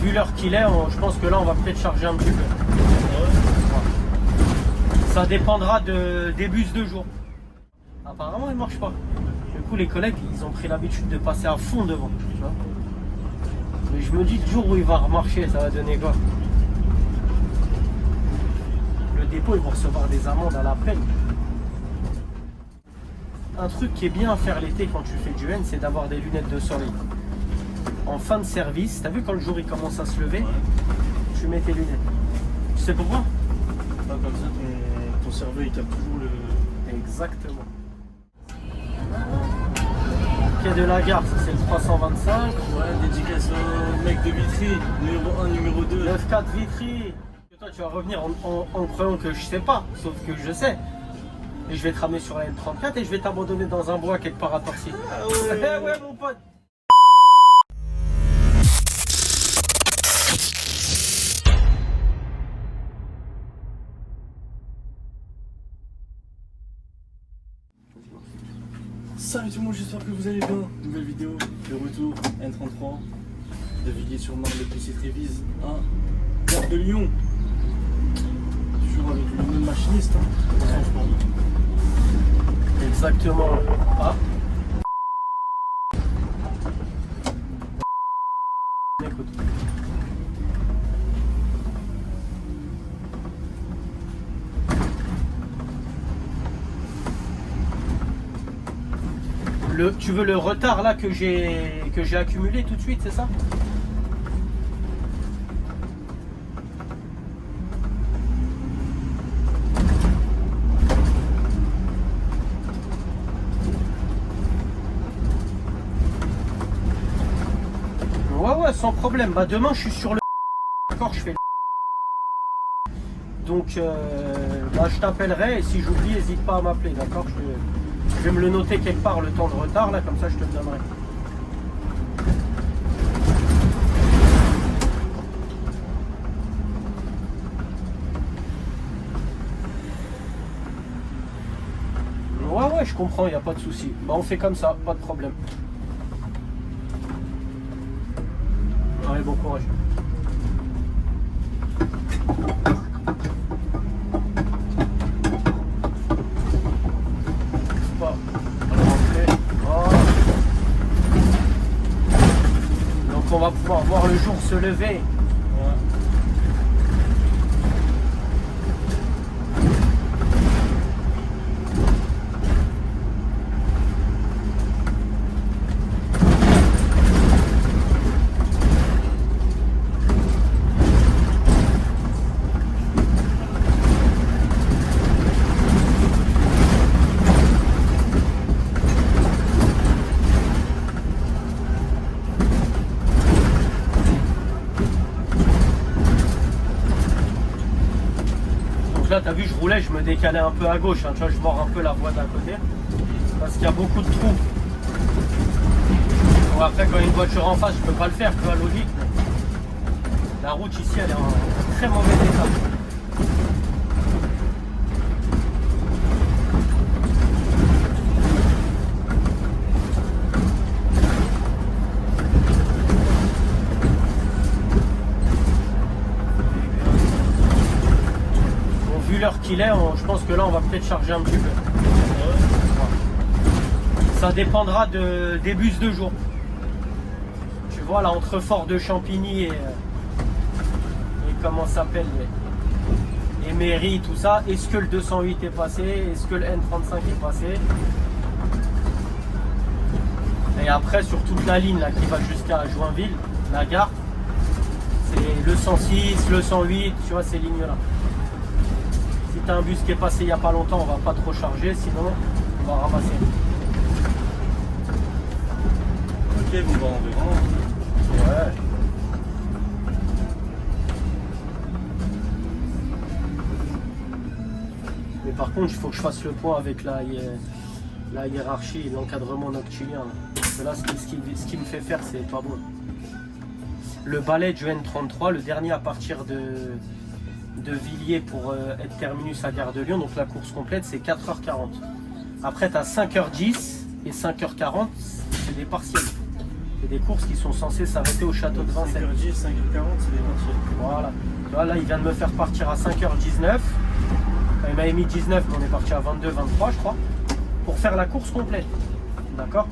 vu l'heure qu'il est, je pense que là on va peut-être charger un petit peu. Ça dépendra des bus de jour. Apparemment il marche pas. Du coup les collègues ils ont pris l'habitude de passer à fond devant. Tu vois. Mais je me dis le jour où il va remarcher, ça va donner quoi? Le dépôt ils vont recevoir des amendes à la peine. Un truc qui est bien à faire l'été quand tu fais du N, c'est d'avoir des lunettes de soleil. En fin de service, t'as vu quand le jour il commence à se lever, tu mets tes lunettes. Tu sais pourquoi? Comme ça ton cerveau il capte toujours le... Exactement. Quai de la gare, ça c'est le 325. Ouais, dédicace au mec de Vitry, numéro 1, numéro 2. 9-4 Vitry. Toi tu vas revenir en croyant que je sais pas, sauf que je sais. Et je vais te ramener sur la N34 et je vais t'abandonner dans un bois quelque part à Torcy. Ah ouais. Ouais mon pote. Salut tout le monde, j'espère que vous allez bien. Nouvelle vidéo de retour, N33, de Villiers-sur-Marne, le PC Trévise, Gare de Lyon. Toujours avec le même machiniste, franchement. Exactement. Ah. Écoute. Tu veux le retard là que j'ai accumulé tout de suite, c'est ça? Ouais, sans problème. Bah demain je suis sur le... D'accord, je fais le... Donc bah, je t'appellerai et si j'oublie, n'hésite pas à m'appeler, d'accord? Je vais me le noter quelque part le temps de retard là, comme ça je te le donnerai. Ouais, je comprends, il n'y a pas de souci. Bah on fait comme ça, pas de problème. Allez, bon courage. Donc on va pouvoir voir le jour se lever. Là t'as vu je roulais, je me décalais un peu à gauche, hein, tu vois, je mords un peu la voie d'à côté parce qu'il y a beaucoup de trous. Bon, après quand il y a une voiture en face je peux pas le faire, tu vois, logique, mais la route ici elle est en très mauvais état. L'heure qu'il est, je pense que là on va peut-être charger un petit peu. Ça dépendra des bus de jour. Tu vois là entre Fort de Champigny et comment ça s'appelle et Mairie, tout ça, est-ce que le 208 est passé, est-ce que le N35 est passé? Et après sur toute la ligne là qui va jusqu'à Joinville, la gare, c'est le 106, le 108, tu vois ces lignes là. Si tu as un bus qui est passé il n'y a pas longtemps, on va pas trop charger, sinon on va ramasser. Ok, bon bah on verra. Ouais. Mais par contre, il faut que je fasse le point avec la hiérarchie, l'encadrement noctilien. Parce que là, ce qui me fait faire, c'est pas bon. Le balai du N33, le dernier à partir de Villiers pour être terminus à Gare de Lyon, donc la course complète c'est 4h40. Après tu as 5h10 et 5h40, c'est des partiels. C'est des courses qui sont censées s'arrêter au château de Vincennes. 5h10, 5h40, c'est les entiers. Voilà. Tu vois, là, il vient de me faire partir à 5h19. Enfin, il m'avait mis 19, mais on est parti à 22, 23, je crois, pour faire la course complète. D'accord?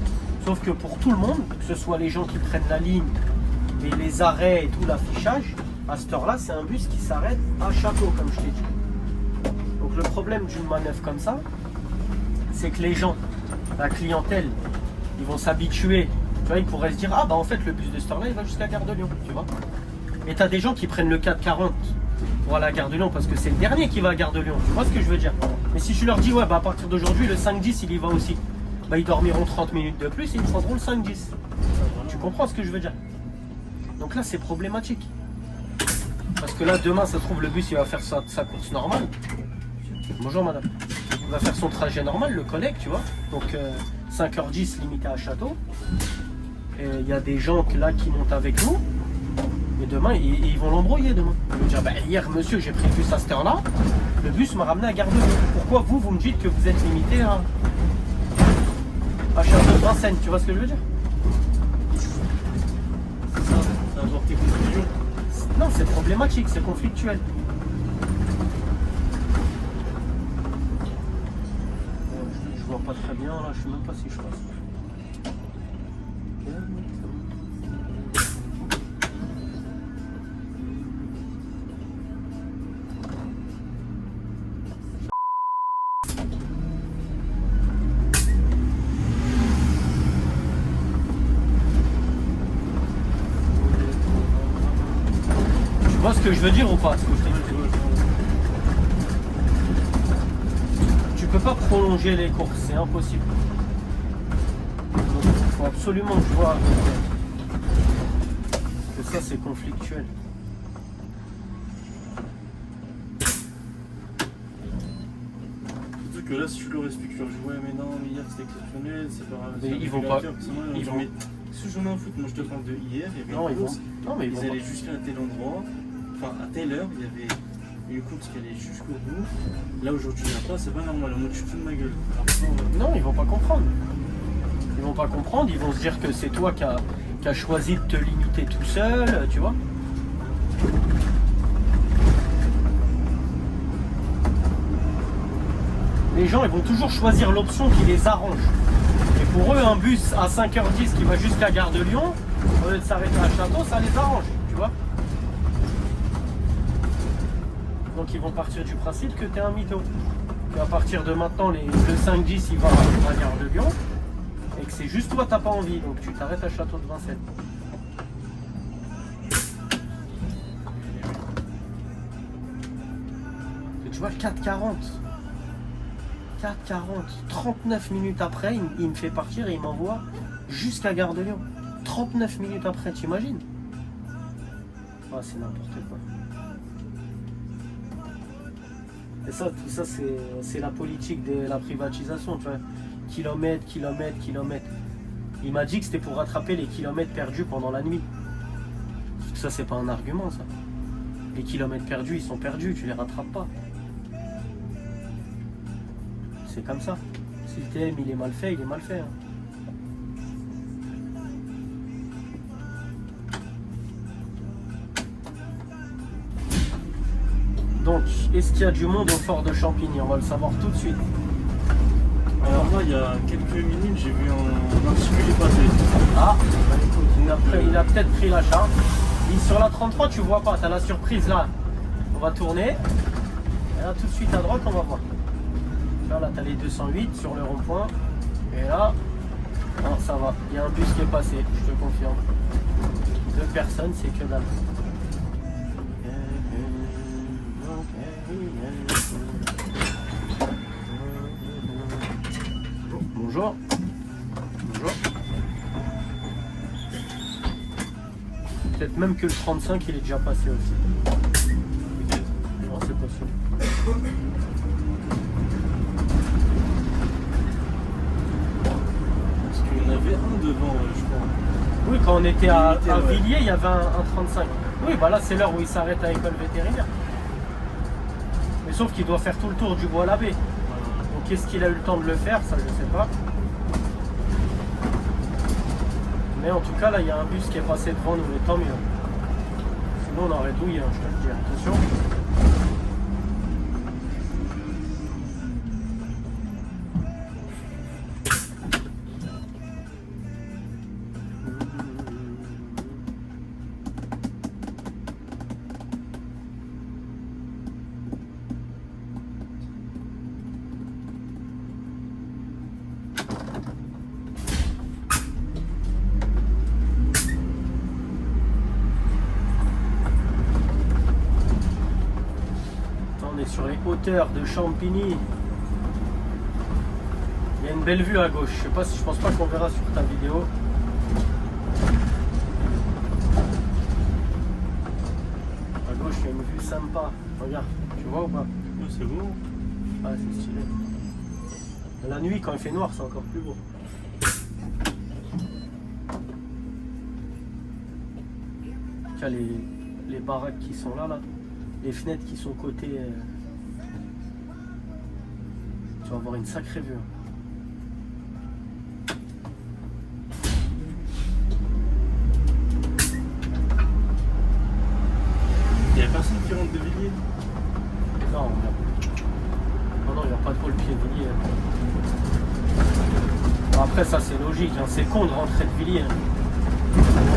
Sauf que pour tout le monde, que ce soit les gens qui prennent la ligne et les arrêts et tout l'affichage, à cette heure-là, c'est un bus qui s'arrête à Château, comme je t'ai dit. Donc le problème d'une manœuvre comme ça, c'est que les gens, la clientèle, ils vont s'habituer. Tu vois, ils pourraient se dire, ah bah en fait le bus de cette heure-là, il va jusqu'à Gare de Lyon, tu vois. Et tu as des gens qui prennent le 440 pour aller à Gare de Lyon parce que c'est le dernier qui va à Gare de Lyon. Tu vois ce que je veux dire? Mais si je leur dis, ouais, bah à partir d'aujourd'hui, le 5-10, il y va aussi. Bah ils dormiront 30 minutes de plus et ils prendront le 5-10. Tu comprends ce que je veux dire? Donc là, c'est problématique. Parce que là, demain, ça se trouve, le bus, il va faire sa course normale. Bonjour, madame. Il va faire son trajet normal, le collègue, tu vois. Donc, 5h10 limité à Château. Et il y a des gens là qui montent avec nous. Et demain, ils vont l'embrouiller demain. Ils vont dire, bah, hier, monsieur, j'ai pris le bus à cette heure-là. Le bus m'a ramené à Gare de Lyon. Pourquoi vous me dites que vous êtes limité à Château de Vincennes? Tu vois ce que je veux dire? Ça va porter confusion. Non, c'est problématique, c'est conflictuel. Je vois pas très bien là, je sais même pas si je passe. Tu vois ce que je veux dire ou pas? Tu peux pas prolonger les courses, c'est impossible. Il faut absolument que je vois que ça c'est conflictuel. Surtout que là, si je leur explique, je leur dis, ouais, mais non, mais hier c'était exceptionnel, c'est pas grave. Mais ils vont pas. Ils vont. Si j'en ai un foot, moi je te parle de hier, il y avait Non, une ils vont. course, Non, mais ils ils vont. allaient jusqu'à tel endroit, enfin à telle heure, il y avait une course qui allait jusqu'au bout. Là aujourd'hui, il n'y a pas, c'est pas normal, moi tu te fous de ma gueule. Alors, ça, Non, ils vont pas comprendre. Ils vont pas comprendre, ils vont se dire que c'est toi qui as choisi de te limiter tout seul, tu vois. Les gens, ils vont toujours choisir l'option qui les arrange. Et pour eux, un bus à 5h10 qui va jusqu'à Gare de Lyon, au lieu de s'arrêter à Château, ça les arrange, tu vois. Donc ils vont partir du principe que tu es un mytho. À partir de maintenant, le 5-10 il va à Gare de Lyon et que c'est juste toi t'as pas envie, donc tu t'arrêtes à Château de Vincennes. Et tu vois, 4,40, 39 minutes après, il me fait partir et il m'envoie jusqu'à Gare de Lyon. 39 minutes après, t'imagines? Ah, c'est n'importe quoi. Et ça, tout ça, c'est la politique de la privatisation, tu vois. Kilomètres. Il m'a dit que c'était pour rattraper les kilomètres perdus pendant la nuit. Ça, c'est pas un argument, ça. Les kilomètres perdus, ils sont perdus, tu les rattrapes pas. C'est comme ça. Si le TM, il est mal fait, il est mal fait. Hein. Donc, est-ce qu'il y a du monde au fort de Champigny? On va le savoir tout de suite. Alors là, il y a quelques minutes, j'ai vu un particulier passer. Ah, bah écoute, il a peut-être pris la charge. Et sur la 33, tu vois pas, tu as la surprise là. On va tourner. Et là, tout de suite à droite, on va voir. Là, tu as les 208 sur le rond-point. Et là, non, ça va. Il y a un bus qui est passé, je te confirme. 2 personnes, c'est que dalle. Bonjour. Bonjour. Peut-être même que le 35 il est déjà passé aussi. Non, c'est possible. Parce qu'il y en avait un devant, je crois. Oui, quand on était à ouais. Villiers, il y avait un 35. Oui, bah là c'est l'heure où il s'arrête à l'école vétérinaire. Mais sauf qu'il doit faire tout le tour du Bois-l'Abbé. Donc est-ce qu'il a eu le temps de le faire? Ça, je sais pas. Mais en tout cas, là, il y a un bus qui est passé devant nous, et tant mieux. Sinon, on aurait douillé, hein, je te le dis. Attention. Sur les hauteurs de Champigny. Il y a une belle vue à gauche. Je sais pas si je pense pas qu'on verra sur ta vidéo. À gauche, il y a une vue sympa. Regarde, tu vois ou pas? Ouais, c'est beau. Ah, c'est stylé. La nuit, quand il fait noir, c'est encore plus beau. Il y a les baraques qui sont là, les fenêtres qui sont côté. Tu vas avoir une sacrée vue. Il n'y a personne qui rentre de Villiers? Non, il n'y a pas de pôle pied de Villiers. Après, ça c'est logique, hein. C'est con de rentrer de Villiers.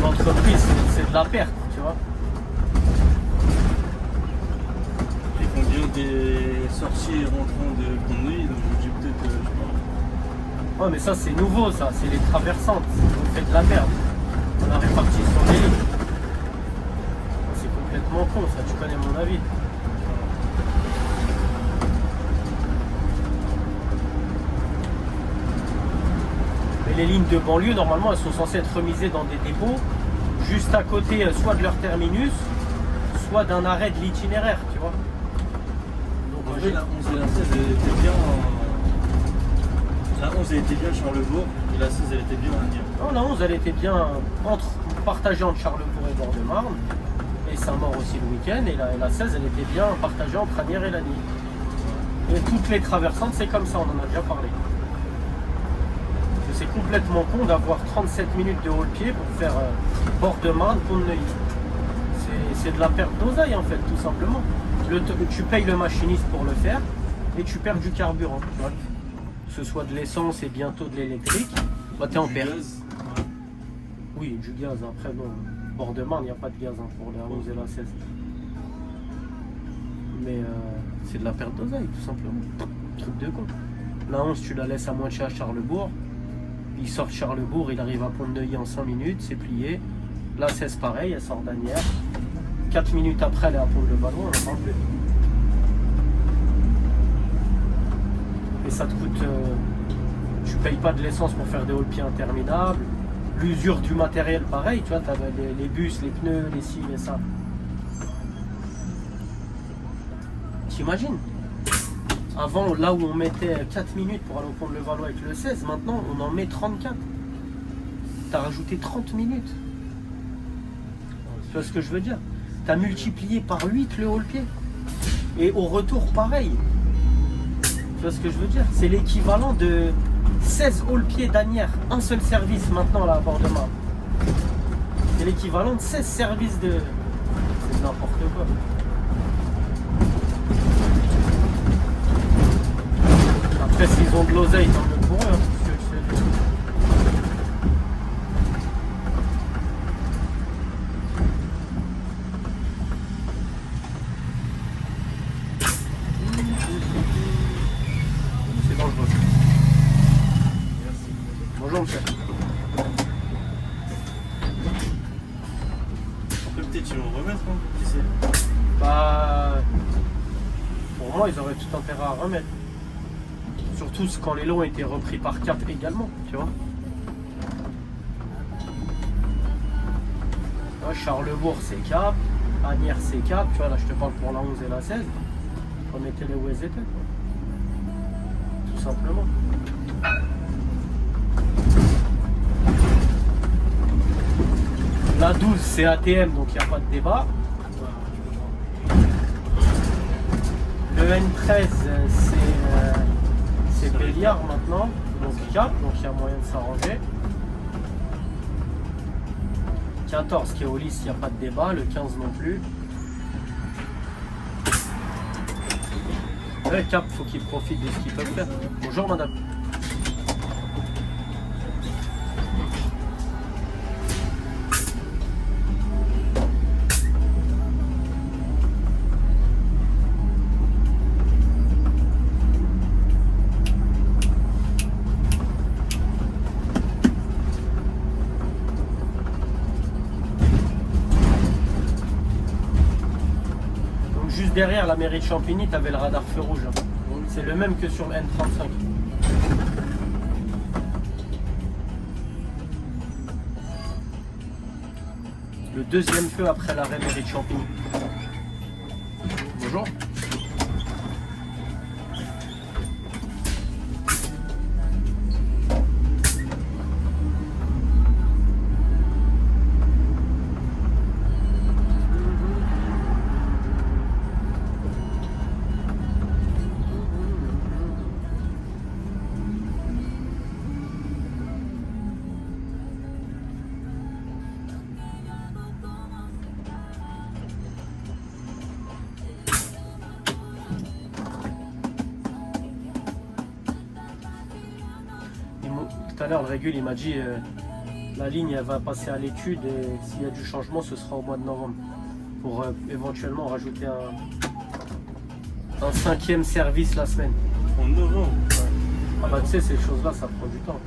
Mon entreprise, c'est de la perte, tu vois. Et combien des sorciers rentrants de Pont-de-Neuilly, donc j'ai peut-être, je sais pas. Ouais, mais ça c'est nouveau, ça, c'est les traversantes. On fait de la merde. On a réparti sur les lignes. C'est complètement con, ça, tu connais mon avis. Mais les lignes de banlieue, normalement, elles sont censées être remisées dans des dépôts, juste à côté, soit de leur terminus, soit d'un arrêt de l'itinéraire, tu vois. En vrai, la 11 et la 16, elle était bien. La 11 elle était bien Charlesbourg et la 16 elle était bien à Agnières. Non, la 11 elle était bien partagée entre Charlesbourg et Bord-de-Marne, et Saint-Maur aussi le week-end, et la 16 elle était bien partagée entre Agnières et Lagny. Et toutes les traversantes c'est comme ça, on en a déjà parlé. C'est complètement con d'avoir 37 minutes de haut-le-pied pour faire Bord-de-Marne, Pont-de-Neuilly. C'est de la perte d'oseille en fait, tout simplement. Tu payes le machiniste pour le faire et tu perds du carburant. Tu vois. Que ce soit de l'essence et bientôt de l'électrique, bah t'es en perte. Oui, du gaz. Après, bon, Bord-de-Marne, il n'y a pas de gaz hein, pour la 11 et la 16. Mais c'est de la perte d'oseille, tout simplement. Truc de con. La 11, tu la laisses à moitié à Charlesbourg. Il sort de Charlesbourg, il arrive à Pont-de-Neuilly en 5 minutes, c'est plié. La 16, pareil, elle sort d'Agnières. 4 minutes après, elle est à Pont-de-Valois, on n'en parle plus. Et ça te coûte. Tu payes pas de l'essence pour faire des haut-le-pied interminables. L'usure du matériel, pareil, tu vois, tu as les bus, les pneus, les ci, les ça. T'imagines? Avant, là où on mettait 4 minutes pour aller au Pont-de-Valois avec le 16, maintenant on en met 34. T'as rajouté 30 minutes. Tu vois ce que je veux dire? T'as multiplié par 8 le haut-le-pied. Et au retour, pareil. Tu vois ce que je veux dire? C'est l'équivalent de 16 haut-le-pied d'Agnières. Un seul service maintenant là à Bord-de-Marne. C'est l'équivalent de 16 services de... C'est n'importe quoi. Après, s'ils ont de l'oseille, tant mieux pour eux. Hein, parce que je sais. C'est dangereux. Merci. Bonjour, monsieur. On peut peut-être le remettre, hein, qui sait. Bah, pour moi, ils auraient tout intérêt à remettre. Surtout quand les lots ont été repris par Cap également, tu vois. Là, Charlesbourg c'est Cap, Agnières c'est Cap, tu vois, là je te parle pour la 11 et la 16. Remettez-les où elles étaient, quoi. Tout simplement. La 12 c'est ATM, donc il n'y a pas de débat. Le N13 c'est Béliard maintenant, donc Cap, donc il y a moyen de s'arranger. 14 qui est au lisse, il n'y a pas de débat. Le 15 non plus. Ouais, Cap, faut qu'il profite de ce qu'ils peuvent faire. Bonjour madame. Juste derrière la mairie de Champigny, tu avais le radar feu rouge. C'est le même que sur le N35. Le deuxième feu après l'arrêt mairie de Champigny. Bonjour. Tout à l'heure, le régule, il m'a dit la ligne elle va passer à l'étude et s'il y a du changement, ce sera au mois de novembre. Pour éventuellement rajouter un 5e service la semaine. En novembre. Ouais. Ah bah tu sais, ces choses-là, ça prend du temps.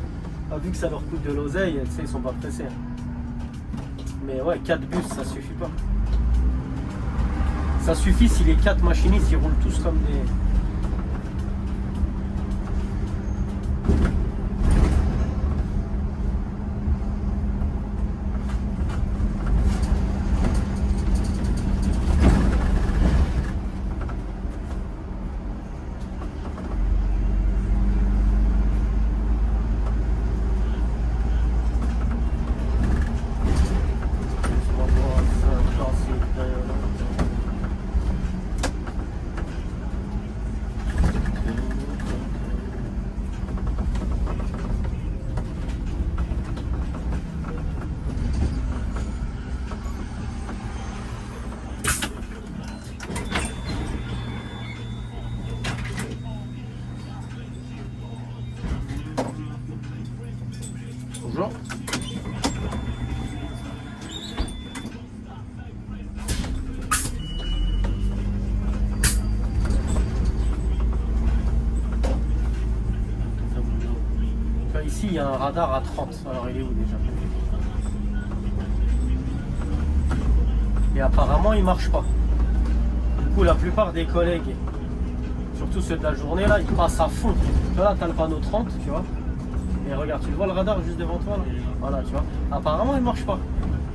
Ah, vu que ça leur coûte de l'oseille, tu sais, ils sont pas pressés. Mais ouais, 4 bus, ça suffit pas. Ça suffit si les 4 machinistes, ils roulent tous comme des... Bonjour. Ici, il y a un radar à 30. Alors, il est où déjà? Et apparemment, il marche pas. Du coup, la plupart des collègues, surtout ceux de la journée, là, ils passent à fond. Tu vois, là, tu as le panneau 30, tu vois. Et regarde, tu le vois le radar juste devant toi là? Voilà, tu vois. Apparemment, il marche pas.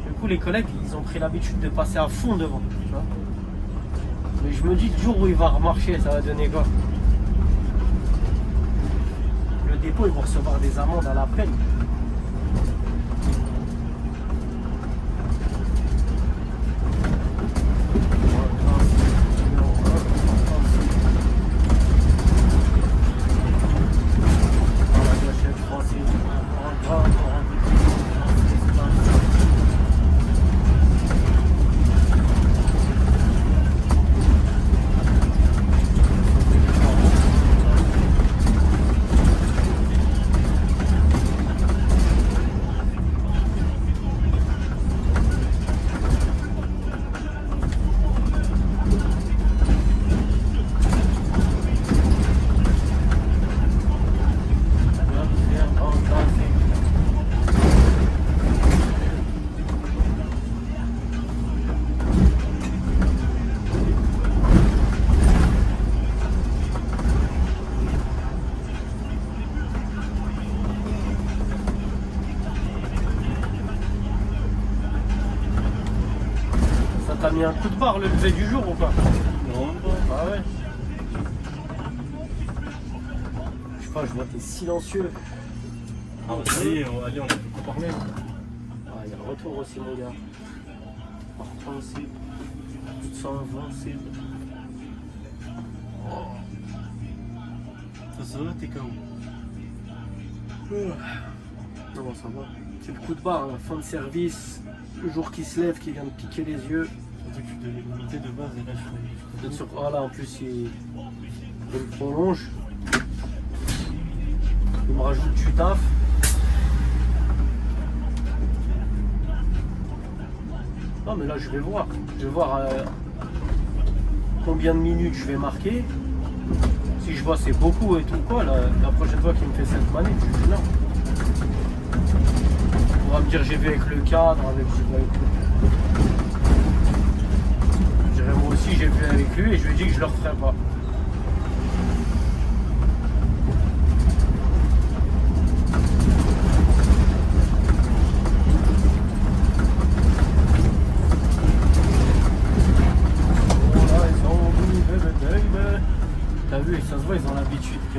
Du coup, les collègues, ils ont pris l'habitude de passer à fond devant, tu vois. Mais je me dis, le jour où il va remarcher, ça va donner quoi? Le dépôt, ils vont recevoir des amendes à la peine. T'as mis un coup de barre le lever du jour ou pas? Non, même pas. Ah ouais. Je sais pas, je vois t'es silencieux. Ah bah ça y est, allez, on peut plus parler. Ah, il y a le retour aussi mon gars. Invincible. Tu te sens invincible. Ça va, t'es KO. Non, ça va. C'est le coup de barre, hein. Fin de service, le jour qui se lève, qui vient de piquer les yeux. Surtout que tu devais limiter de base, et là je Voilà, en plus il me prolonge. Il me rajoute du taf. Non mais là je vais voir. Je vais voir combien de minutes je vais marquer. Si je vois c'est beaucoup et tout quoi, la prochaine fois qu'il me fait cette manip, je dis non. On va me dire j'ai vu avec le cadre, avec le... Je dirais moi aussi j'ai vu avec lui et je lui ai dit que je le referai pas. T'as vu, ça se voit, ils ont l'habitude que...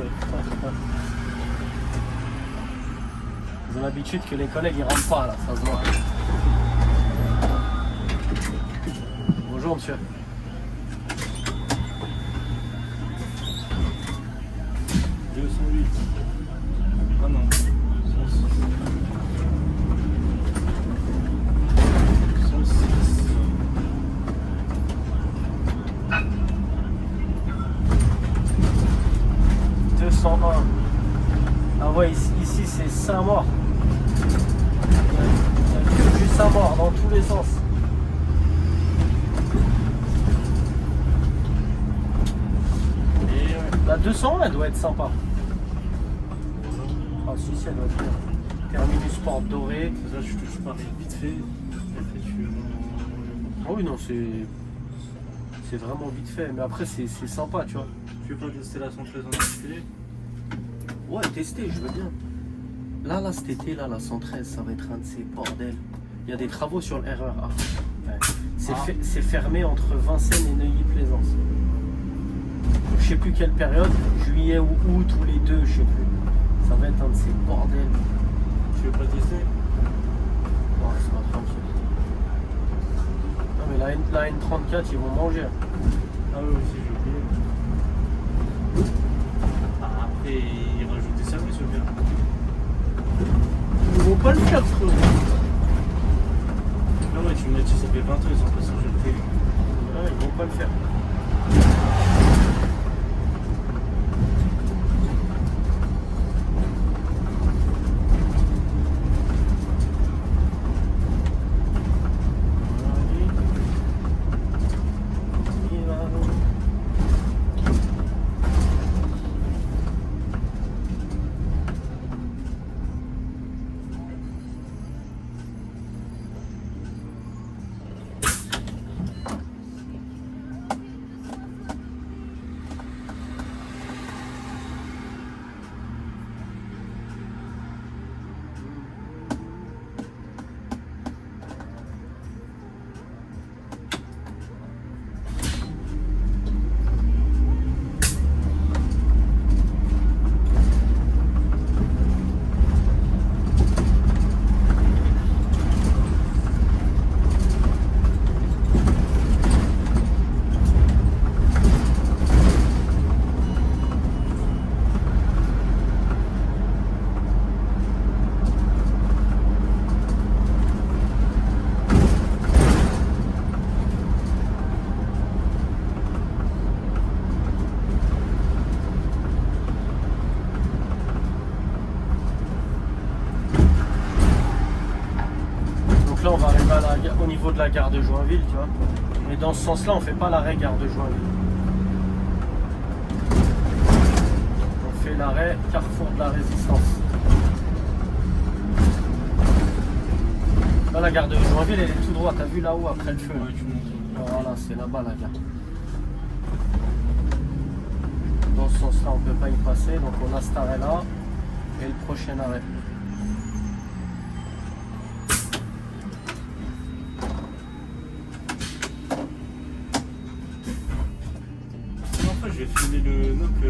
Ils ont l'habitude que les collègues ils rentrent pas là, ça se voit. Bonjour monsieur. Ah non. 201. Ah ouais, ici c'est 5 morts. Il y a que du 5 morts dans tous les sens. Et la 201 elle doit être sympa. Ah si, elle doit être bien. Terminus porte dorée. Ça, je parie vite fait. Après, Ah oui, non, c'est vraiment vite fait. Mais après, c'est sympa, tu vois. Tu veux pas tester la 113 en articulé? Ouais, tester, je veux bien. Là, cet été, là, la 113, ça va être un de ces bordels. Il y a des travaux sur le RER A. Ouais. C'est fermé entre Vincennes et Neuilly-Plaisance. Je sais plus quelle période, juillet ou août, ou les deux, je sais plus. Ça va être un de ces bordels. Tu veux pas tester? Ouais, c'est pas tranquille. Non, mais la N34, ils vont manger. Ah oui, aussi, j'ai oublié. Ah, après, ils rajoutent des services ou bien? Ils vont pas le faire, frérot. Non, ouais, tu me dis, ça fait 20 ans, ils sont pas sur le télé. Ouais, ils vont pas le faire. Là on va arriver au niveau de la gare de Joinville, tu vois. Mais dans ce sens là on fait pas l'arrêt gare de Joinville. On fait l'arrêt Carrefour de la Résistance. Là la gare de Joinville elle est tout droit, t'as vu là-haut après le feu. Ouais, tu montres. Voilà, c'est là-bas la gare. Dans ce sens là on peut pas y passer, donc on a cet arrêt là et le prochain arrêt. Je vais filmer le NOC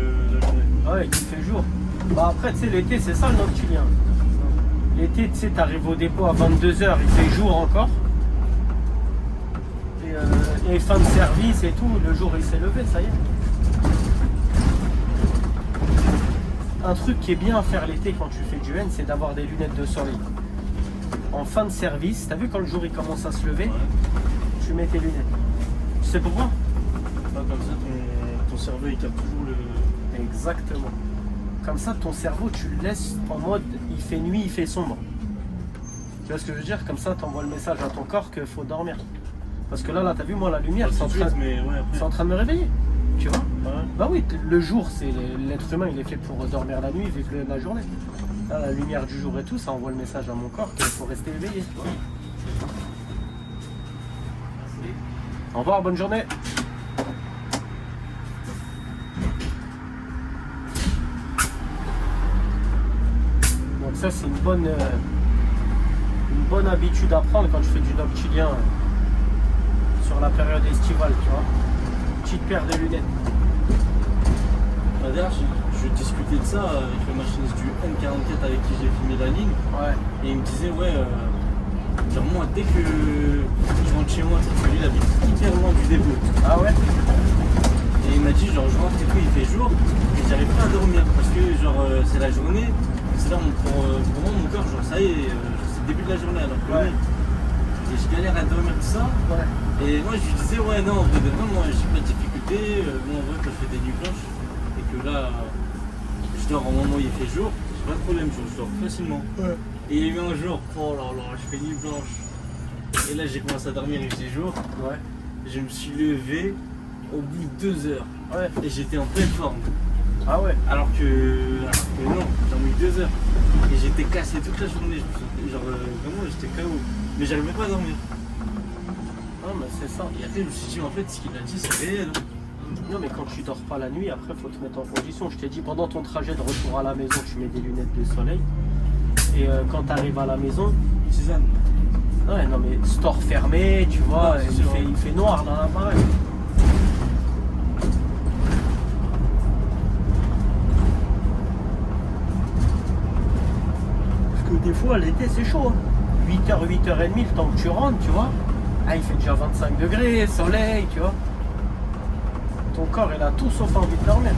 là. Ouais, il fait jour. Bah après, tu sais, l'été, c'est ça le noctilien. L'été, tu sais, t'arrives au dépôt à 22h, il fait jour encore. Et fin de service et tout, le jour il s'est levé, ça y est. Un truc qui est bien à faire l'été quand tu fais du N, c'est d'avoir des lunettes de soleil. en fin de service, t'as vu quand le jour il commence à se lever, Ouais. tu mets tes lunettes. Tu sais pourquoi? Comme ça, ton cerveau il capte toujours le. Exactement. Comme ça, ton cerveau, tu le laisses en mode il fait nuit, il fait sombre. Tu vois ce que je veux dire? Comme ça, tu envoies le message à ton corps qu'il faut dormir. Parce que là, t'as vu, moi, la lumière, c'est en, Mais ouais, après. en train de me réveiller. Tu vois? Ouais. Bah oui, le jour, c'est l'être humain, il est fait pour dormir la nuit, vivre la journée. Là, la lumière du jour et tout, ça envoie le message à mon corps qu'il faut rester éveillé. Tu vois? Au revoir, bonne journée. Donc ça, c'est une bonne habitude à prendre quand je fais du noctilien sur la période estivale, tu vois. Petite paire de lunettes. D'ailleurs, je discutais de ça avec le machiniste du N44 avec qui j'ai filmé la ligne. Ouais. Et il me disait, ouais, genre moi, dès que je rentre chez moi, parce que lui, il habite hyper loin du dépôt. Ah ouais? Et il m'a dit, genre, je rentre et tout, il fait jour, et j'arrive pas à dormir. Parce que, genre, c'est la journée, c'est là, pour moi, mon corps, genre, ça y est, c'est le début de la journée, alors que Ouais. et je galère à dormir tout ça. Ouais. Et moi, je lui disais, ouais, non, en vrai, de vrai, moi, j'ai pas de difficulté. Moi, en vrai, quand je fais des nuits blanches, et que là, je dors au moment où il fait jour, j'ai pas de problème, je dors facilement. Ouais. Et il y a eu un jour, oh là là, je fais nuit blanche. Et là, j'ai commencé à dormir, il faisait jour. Ouais. Je me suis levé au bout de 2 heures. Ouais. Et j'étais en pleine forme. Ah ouais. Alors que non, j'ai mis 2 heures. Et j'étais cassé toute la journée. Je me sentais, genre, vraiment, j'étais KO. Mais j'arrivais pas à dormir. Ah mais c'est ça. Et après, je me suis dit, en fait, ce qu'il a dit, c'est réel. Non mais quand tu dors pas la nuit, après faut te mettre en condition. Je t'ai dit pendant ton trajet de retour à la maison, tu mets des lunettes de soleil. Et quand tu arrives à la maison, Tisane. ouais non mais store fermé, tu vois, Ouais, c'est sûr. il fait noir dans l'appareil. Parce que des fois l'été c'est chaud. 8h, 8h30, le temps que tu rentres, tu vois. Ah il fait déjà 25 degrés, soleil, tu vois. Ton corps il a tout sauf envie de dormir.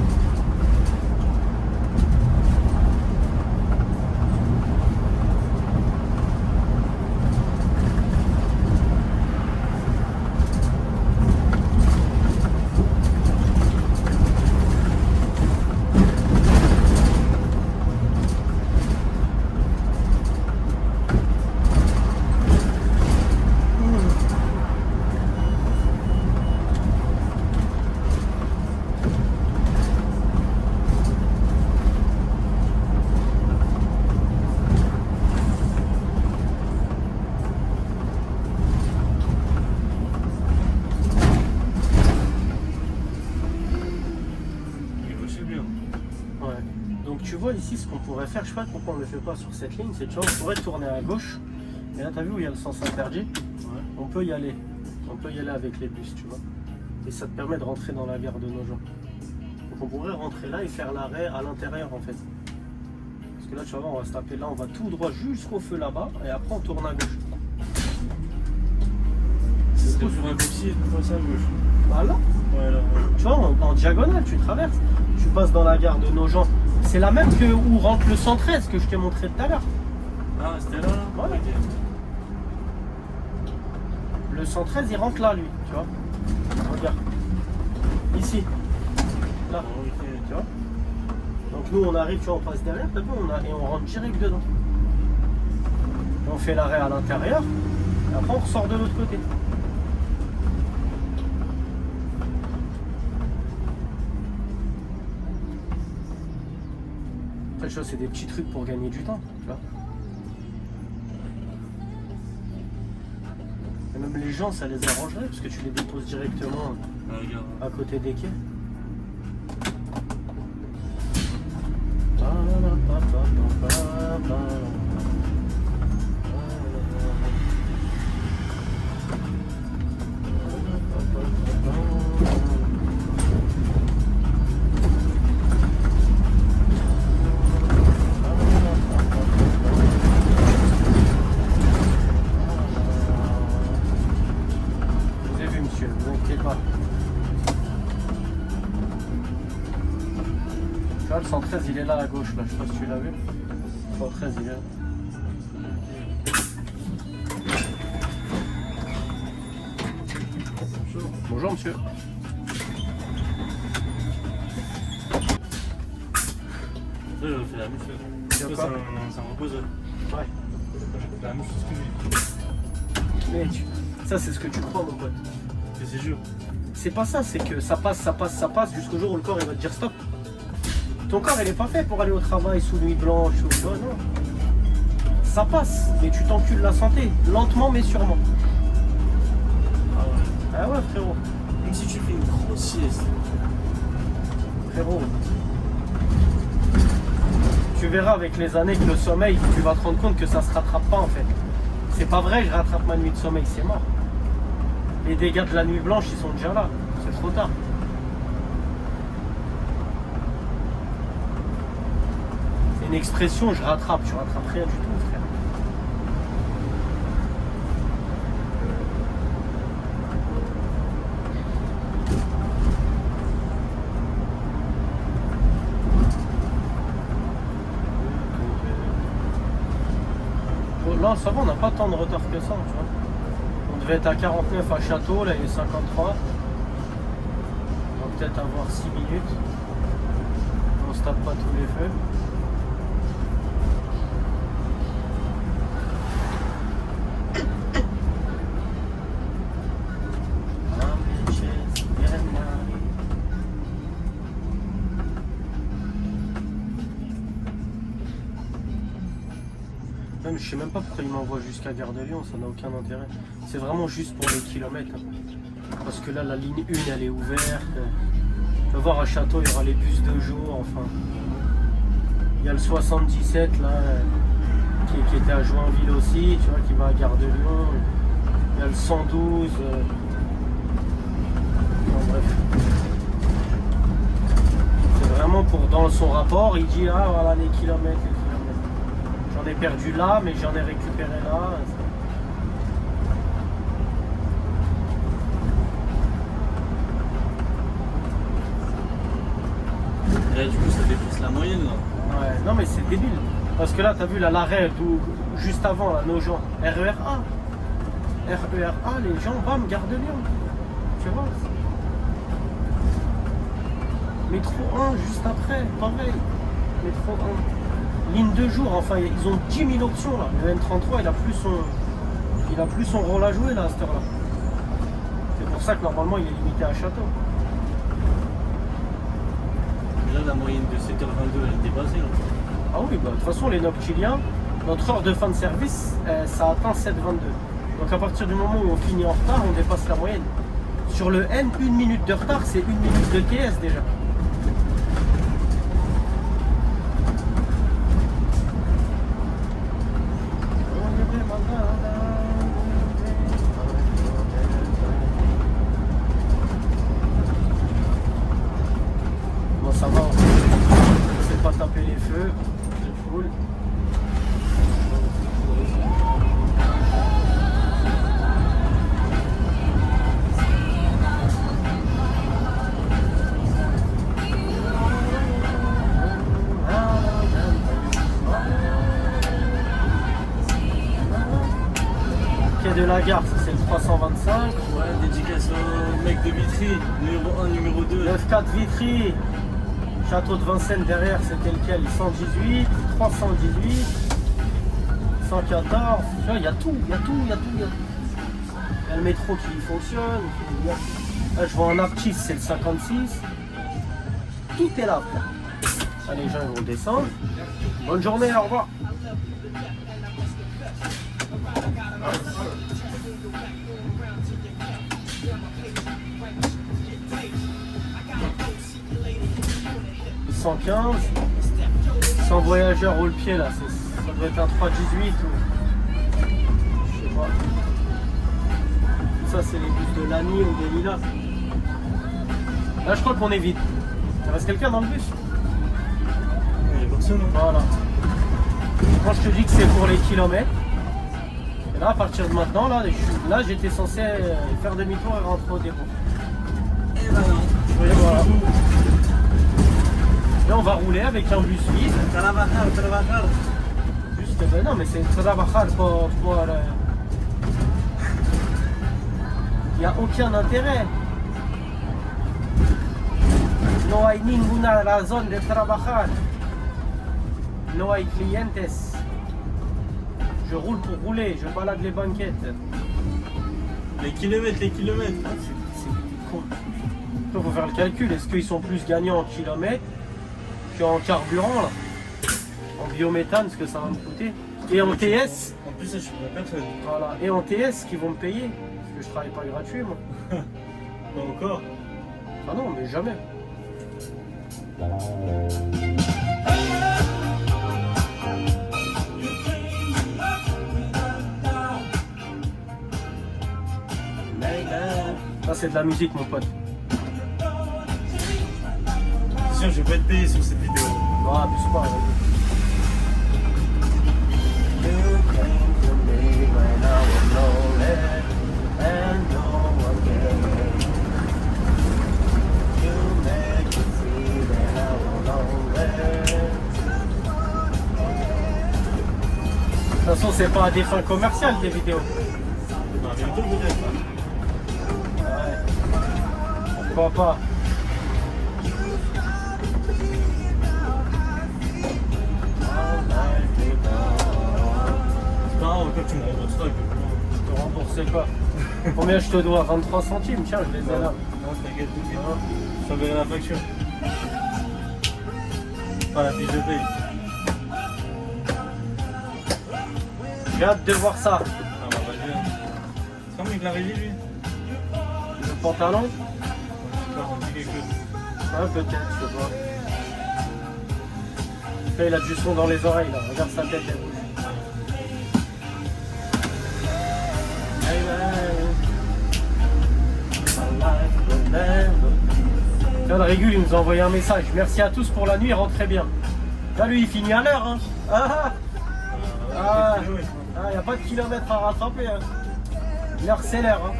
Tu vois ici ce qu'on pourrait faire, je sais pas pourquoi on ne le fait pas sur cette ligne, c'est que tu vois, on pourrait tourner à gauche, et là t'as vu où il y a le sens interdit, Ouais. on peut y aller avec les bus, tu vois, et ça te permet de rentrer dans la gare de Nogent. Donc on pourrait rentrer là et faire l'arrêt à l'intérieur en fait. Parce que là tu vas voir, on va se taper là, on va tout droit jusqu'au feu là-bas, et après on tourne à gauche. Ce serait plus raccourci de passer à gauche. Bah là, Ouais, là, ouais. tu vois, en diagonale, tu traverses, tu passes dans la gare de Nogent. C'est la même que où rentre le 113 que je t'ai montré tout à l'heure. Ah, c'était là, là? Ouais. Ok. Le 113 il rentre là lui, tu vois. Regarde. Ici. Là, Ah, ok. tu vois. Donc nous on arrive, tu vois, on passe derrière, t'as vu, et on rentre direct dedans. Et on fait l'arrêt à l'intérieur, et après on ressort de l'autre côté. Après, tu vois, c'est des petits trucs pour gagner du temps, tu vois. Et même les gens, ça les arrangerait, parce que tu les déposes directement Ah, regarde. à côté des quais. Je vous ai vu, monsieur, ne vous inquiétez pas. Tu vois, le 113, il est là à gauche, là. Je sais pas si tu l'as vu. Le 113, il est là. Bonjour monsieur. Là, j'aurais fait la même chose. Ça, D'accord. c'est un reposeur. Ouais. La même chose que lui. Mais ça c'est ce que tu crois mon pote. Et c'est sûr. C'est pas ça, c'est que ça passe jusqu'au jour où le corps il va te dire stop. Ton corps il est pas fait pour aller au travail sous nuit blanche ou tu vois, non. Ça passe, mais tu t'encules la santé, lentement mais sûrement. Ah ouais. Ah ouais frérot, Même si tu fais une grosse sieste. frérot. Tu verras avec les années que le sommeil, tu vas te rendre compte que ça se rattrape pas en fait. C'est pas vrai, je rattrape ma nuit de sommeil, c'est mort. Les dégâts de la nuit blanche, ils sont déjà là, c'est trop tard. C'est une expression, je rattrape, tu rattrapes rien du tout frère. Là, ça va, on n'a pas tant de retard que ça, tu vois. On devait être à 49 à Château, là il est 53. On va peut-être avoir 6 minutes. On se tape pas tous les feux. Même, je sais même pas pourquoi il m'envoie jusqu'à Gare de Lyon, ça n'a aucun intérêt. C'est vraiment juste pour les kilomètres. Parce que là, la ligne 1, elle est ouverte. Tu vas voir, à Château, il y aura les bus de jour, enfin. Il y a le 77, là, qui était à Joinville aussi, tu vois, qui va à Gare de Lyon. Il y a le 112. Enfin, bref. C'est vraiment pour, dans son rapport, il dit, ah, voilà, les kilomètres. J'en ai perdu là, mais j'en ai récupéré là. Et là, du coup, ça dépasse la moyenne, là. Ouais, non mais c'est débile. Parce que là, t'as vu là, l'arrêt juste avant, là, nos gens. RER-A. RER-A, les gens, bam, Gare de Lyon. Tu vois. Métro 1, juste après, pareil. Métro 1. Ligne de jour, enfin, ils ont 10 000 options là. Le N33, il a plus son rôle à jouer là, à cette heure-là. C'est pour ça que normalement, il est limité à Château. Là, la moyenne de 7h22, elle est dépassée, là. Ah oui, bah, de toute façon, les noctiliens, notre heure de fin de service, ça atteint 7h22. Donc à partir du moment où on finit en retard, on dépasse la moyenne. Sur le N, 1 minute de retard, c'est 1 minute de TS déjà. Bon, ça va, on sait pas taper les feux, c'est cool. De la gare, ça c'est le 325. Ouais, dédicace au mec de Vitry, numéro 1, numéro 2. 9-4 Vitry. Château de Vincennes derrière, c'était lequel? 118, 318, 114. Tu vois, il y a tout, il y a tout. Il y a le métro qui fonctionne. Là, je vois un Artis, c'est le 56. Tout est là, frère. Là, les gens ils vont descendre. Bonne journée, au revoir. « 115, 100 voyageurs roule pied là, ça doit être un 318 ou je sais pas. Ça c'est les bus de Lani ou des Lilas. Là je crois qu'on est vide. Il reste quelqu'un dans le bus? Il y a personne, hein. Voilà. Quand je te dis que c'est pour les kilomètres, et là à partir de maintenant, là j'étais censé faire demi-tour et rentrer au dépôt. Et ben non. Et voilà. Et on va rouler avec un bus vide. Trabajar. Juste, ben non, mais c'est trabajar pour il n'y a aucun intérêt. No hay ninguna razón de trabajar. No hay clientes. Je roule pour rouler, je balade les banquettes. Les kilomètres. Ah, c'est con. Il faut faire le calcul. Est-ce qu'ils sont plus gagnants en kilomètres qu'en carburant là? En biométhane, ce que ça va me coûter. Et en TS. En plus, ça, je suis pas personne. Voilà. Et en TS, qui vont me payer. Parce que je travaille pas gratuit, moi. Pas encore. Ah non, mais jamais. Ça, c'est de la musique, mon pote. C'est sûr, je vais pas être payé sur cette vidéo. Non, abuse pas. De toute façon, c'est pas à des fins commerciales tes vidéos. Non, bientôt peut-être. Ouais. Pourquoi pas? C'est pas grave, quand tu me rembourseras. Je te rembourser quoi? Combien je te dois? 23 centimes, tiens, je les ai là. Non, t'inquiète, je t'enverrai la facture. Pas la fiche de paye. J'ai hâte de voir ça. Ah bah vas-y. C'est comme avec la régie lui. Le pantalon? Ça me dit quelque chose. Ah, peut-être, je sais pas. Là, il a du son dans les oreilles, là. Regarde sa tête, elle bouge. Tiens, le Régul, il nous a envoyé un message. Merci à tous pour la nuit, rentrez bien. Là, lui, il finit à l'heure, hein. Il n'y a pas de kilomètres à rattraper, hein. L'heure, c'est l'heure, hein.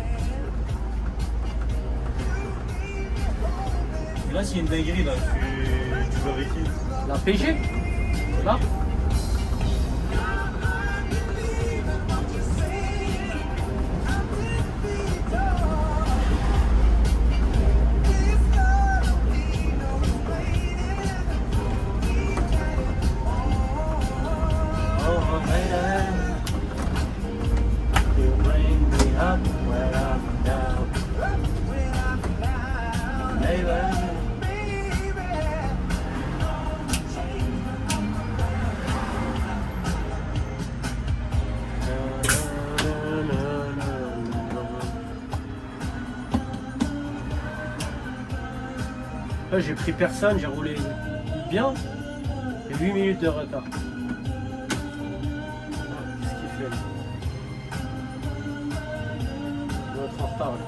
Là, s'il y a une dinguerie, là, tu vas avec qui? La PG? Là? Là, j'ai pris personne, j'ai roulé bien. Et 8 minutes de retard. Qu'est-ce qu'il fait là? Il doit être en retard là.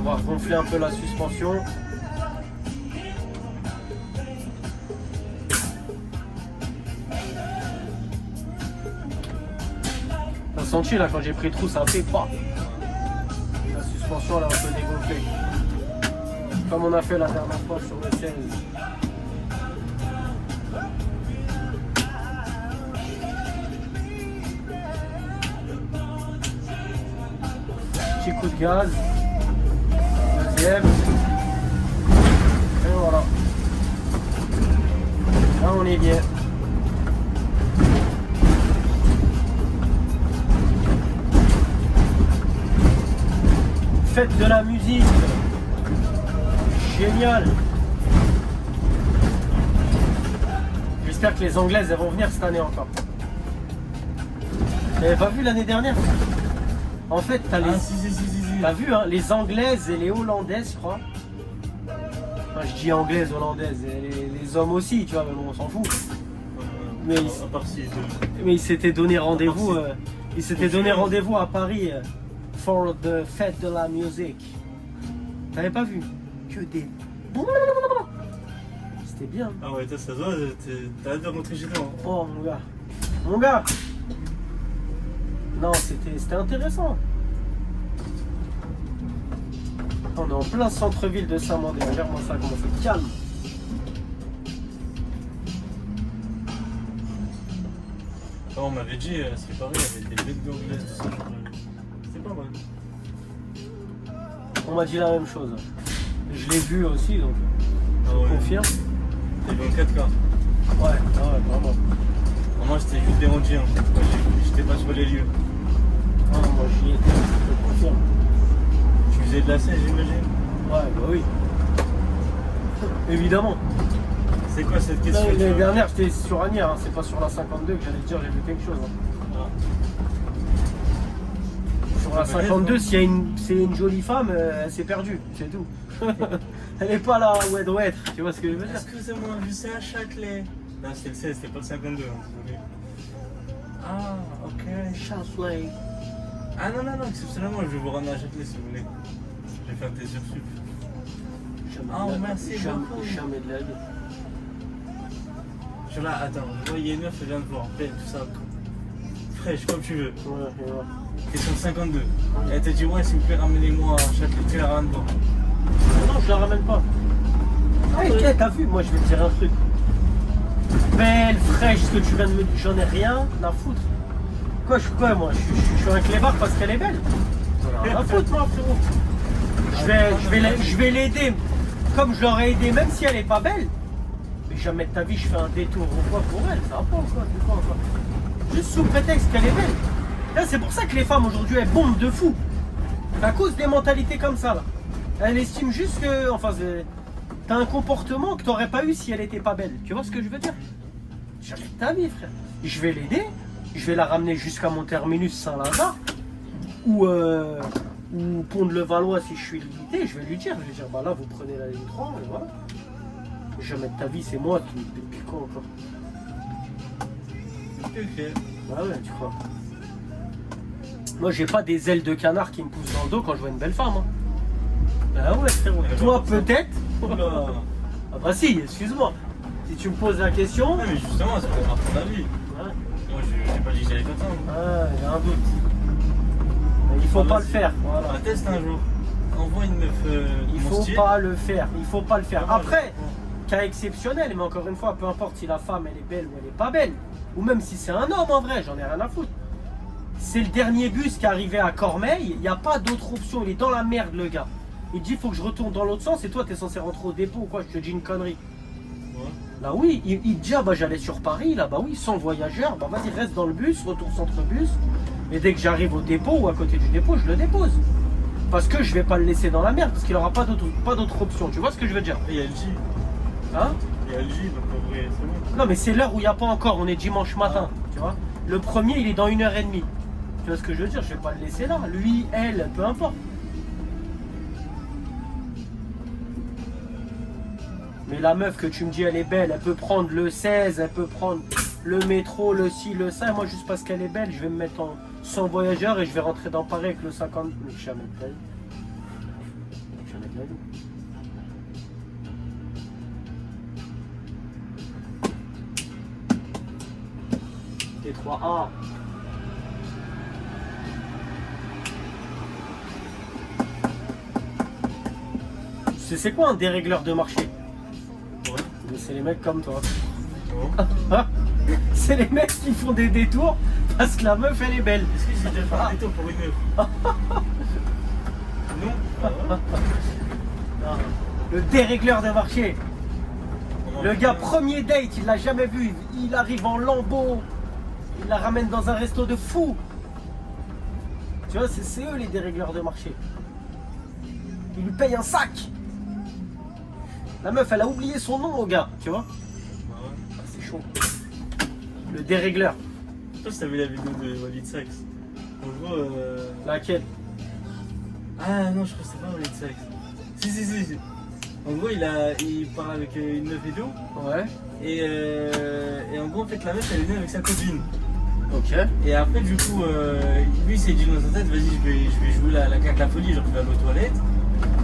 On va gonfler un peu la suspension. T'as senti là quand j'ai pris le trou, ça a fait pas. La suspension elle a un peu dégonflé. Comme on a fait la dernière fois sur le 16. Petit coup de gaz. Deuxième. Et voilà. Là on est bien. Faites de la musique. Génial. J'espère que les Anglaises elles vont venir cette année encore. T'avais pas vu l'année dernière? En fait, t'as les... si. T'as vu, hein, les Anglaises et les Hollandaises, je crois. Enfin, je dis Anglaises, Hollandaises, et les hommes aussi, tu vois, mais bon, on s'en fout. Mais ils s'étaient donné rendez-vous. Ils s'étaient donné rendez-vous à Paris for the fête de la musique. T'avais pas vu? Que des... C'était bien. Ah ouais, toi, ça se voit, t'as hâte de rentrer chez toi. Hein. Oh mon gars. Mon gars. Non, c'était intéressant. On est en plein centre-ville de Saint-Mandé. Regarde-moi ça, comment c'est calme. Oh, on m'avait dit, c'est pareil, il y avait des bêtes d'anglaise, tout ça. C'était pas mal. On m'a dit la même chose. Je l'ai vu aussi, donc Ah je ouais. confirme. T'as vu en 4K. Ouais, vraiment. Moi, j'étais juste dérangé. Hein. Moi, j'étais pas sur les lieux. Non, moi j'y étais, je te confirme. Tu faisais de la scène, j'imagine. Ouais, bah oui. Évidemment. C'est quoi cette question? L'année dernière, j'étais sur Agnières, hein. C'est pas sur la 52 que j'allais te dire, j'ai vu quelque chose. Hein. Sur la 52, s'il y a c'est une jolie femme, elle s'est perdue, c'est tout. Elle est pas là où elle doit être, tu vois ce que je veux dire? Excusez-moi, je sais à Châtelet. Non, c'était le 16, c'était pas le 52, hein, désolé. Ah, ok. Châtelet. Ah non, exceptionnellement, je vais vous ramener à Châtelet si vous voulez. Je vais faire des heures sup. Oh, merci beaucoup. Jamais de la vie. Je suis là, attends, je vois, il y a une meuf, elle vient de voir, belle, tout ça. Fraîche, comme tu veux. Ouais. T'es sur le 52. Elle te dit, ouais, s'il vous plaît, ramenez-moi à Châtelet, tu la ramènes pas. Non, je la ramène pas. Ah, ok, t'as vu, moi je vais te dire un truc. Belle, fraîche, ce que tu viens de me dire, j'en ai rien à foutre. Quoi, moi, je suis un clébard parce qu'elle est belle. J'en ai rien à foutre, moi, frérot. Je vais l'aider comme je l'aurais aidé, même si elle est pas belle. Mais jamais de ta vie, je fais un détour ou quoi pour elle, ça va pas ou quoi, Juste sous prétexte qu'elle est belle. Là, c'est pour ça que les femmes aujourd'hui, elles bombent de fou. À cause des mentalités comme ça, là. Elle estime juste que, enfin, t'as un comportement que t'aurais pas eu si elle était pas belle. Tu vois ce que je veux dire? Jamais de ta vie, frère. Je vais l'aider, je vais la ramener jusqu'à mon terminus Saint-Lazare ou Pont-de-Levallois si je suis limité. Je vais lui dire, bah là, vous prenez la ligne 3 et voilà. Jamais de ta vie, c'est moi qui depuis quoi encore? Ok. Ah ouais, tu crois? Moi, j'ai pas des ailes de canard qui me poussent dans le dos quand je vois une belle femme. Hein. Ah ouais, frérot. Toi, peut-être. Oula. Ah bah si, excuse-moi. Si tu me poses la question. Non, mais justement, c'est pour ton avis. Ouais. Moi, j'ai pas dit que j'allais faire ça. Ah, il y a un doute. Mais il faut pas le faire. On Voilà. teste un jour. Envoie une meuf. Il faut pas le faire. Il faut pas le faire. Après, cas exceptionnel, mais encore une fois, peu importe si la femme elle est belle ou elle est pas belle, ou même si c'est un homme en vrai, j'en ai rien à foutre. C'est le dernier bus qui est arrivé à Cormeilles, il n'y a pas d'autre option, il est dans la merde le gars. Il dit faut que je retourne dans l'autre sens et toi t'es censé rentrer au dépôt ou quoi, je te dis une connerie. Ouais. Là oui, il te dit ah bah j'allais sur Paris, là bah oui, sans voyageur, bah vas-y reste dans le bus, retour centre-bus, et dès que j'arrive au dépôt ou à côté du dépôt, je le dépose. Parce que je vais pas le laisser dans la merde, parce qu'il aura pas d'autre option, tu vois ce que je veux dire? Et il y a le J. Hein? Il y a le J, donc en vrai, c'est bon. Non mais c'est l'heure où il n'y a pas encore, on est dimanche matin, tu vois. Le premier il est dans 1h30. Tu vois ce que je veux dire? Je vais pas le laisser là. Lui, elle, peu importe. Mais la meuf que tu me dis elle est belle, elle peut prendre le 16, elle peut prendre le métro, le ci, le ça. Et moi juste parce qu'elle est belle, je vais me mettre en sans voyageur et je vais rentrer dans Paris avec le 50. Mais jamais de la vie. Jamais de la vie. T3A. C'est quoi un dérégleur de marché? Ouais. Mais c'est les mecs comme toi. Bon. C'est les mecs qui font des détours parce que la meuf elle est belle. Est-ce que j'ai déjà fait un détour pour une meuf? Non. Ah ouais. Non. Le dérégleur de marché. Comment Le on gars, fait? premier date, il l'a jamais vu. Il arrive en lambeau. Il la ramène dans un resto de fou. Tu vois, c'est eux les dérégleurs de marché. Il lui paye un sac. La meuf, elle a oublié son nom au gars, tu vois. Ah ouais. Ah, c'est chaud. Le dérégleur. Je sais pas si t'as vu la vidéo de Walid Sachs. En gros, Laquelle? Ah non, je crois que c'est pas Walid Sachs. Si. En gros, il parle avec une meuf et tout. Ouais. Et en gros, en fait, la meuf, elle est venue avec sa copine. Ok. Et après, du coup, lui, il s'est dit dans sa tête, vas-y, je vais jouer la carte la folie, genre, je vais aller aux toilettes.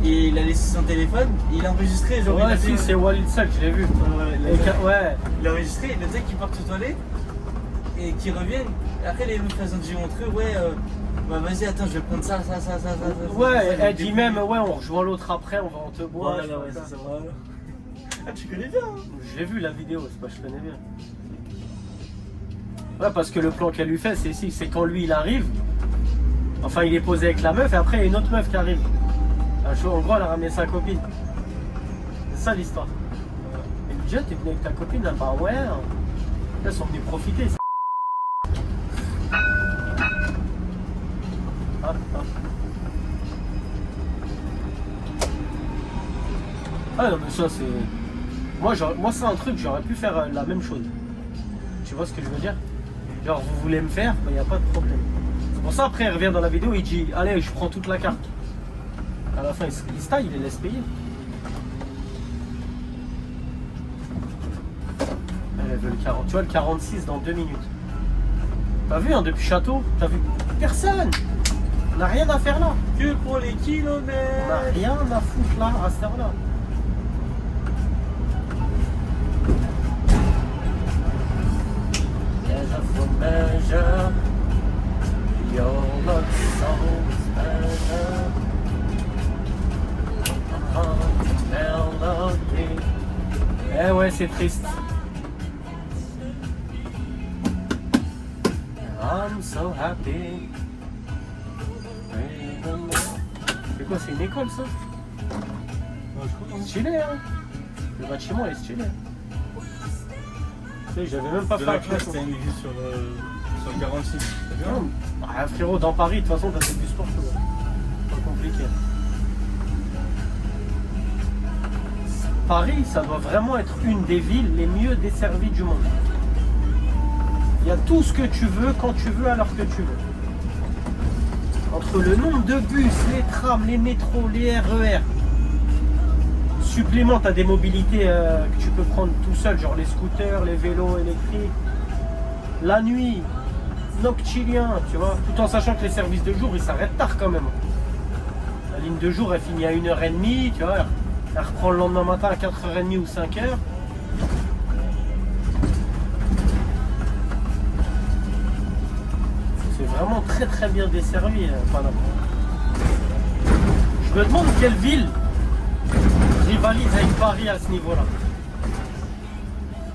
Et il a laissé son téléphone, et il a enregistré, genre, il Ouais, a si, c'est Walid Sachs, je l'ai vu. Ouais, Ouais. il a enregistré, et le mec qui part aux toilettes, et qui reviennent. Et après, les meufs, elles ont dit entre eux, ouais, bah vas-y, attends, je vais prendre ça. Ouais, elle dit même, ouais, on rejoint l'autre après, on te boit. Voilà, ouais, c'est ça. Voilà. Ah, tu connais bien, hein? Je l'ai vu la vidéo, c'est pas je connais bien. Ouais, parce que le plan qu'elle lui fait, c'est ici, c'est quand lui il arrive. Enfin, il est posé avec la meuf et après il y a une autre meuf qui arrive. En gros, elle a ramené sa copine. C'est ça l'histoire. Et lui dit, t'es venu avec ta copine là? Bah ouais. Là, ils sont venus profiter. Ah non, mais ça c'est. Moi c'est un truc, j'aurais pu faire la même chose. Tu vois ce que je veux dire? Genre, vous voulez me faire, il n'y a pas de problème. C'est pour ça, après, il revient dans la vidéo, il dit, allez, je prends toute la carte. À la fin, il se taille, il les laisse payer. Elle veut le 40. Tu vois, le 46 dans 2 minutes. T'as vu, hein, depuis Château, t'as vu personne. On n'a rien à faire là. Que pour les On kilomètres. n'a rien à foutre là, à cette heure-là. Measure your love soul's measure melody. Eh ouais, c'est triste. I'm so happy. C'est quoi, c'est une école ça? Stylé, hein? Le bâtiment est stylé. J'avais même pas fait la classe. C'était une vue sur le 46. T'as vu? Non. Ah, frérot, dans Paris, de toute façon, t'as fait du sport, c'est pas compliqué. Paris, ça doit vraiment être une des villes les mieux desservies du monde. Il y a tout ce que tu veux, quand tu veux, à l'heure que tu veux. Entre le nombre de bus, les trams, les métros, les RER, supplément, tu as des mobilités que tu peux prendre tout seul, genre les scooters, les vélos électriques. La nuit, noctilien, tu vois, tout en sachant que les services de jour, ils s'arrêtent tard quand même. La ligne de jour, elle finit à 1h30, tu vois, elle reprend le lendemain matin à 4h30 ou 5h. C'est vraiment très très bien desservi, Paname. Je me demande quelle ville rivalise avec Paris à ce niveau-là.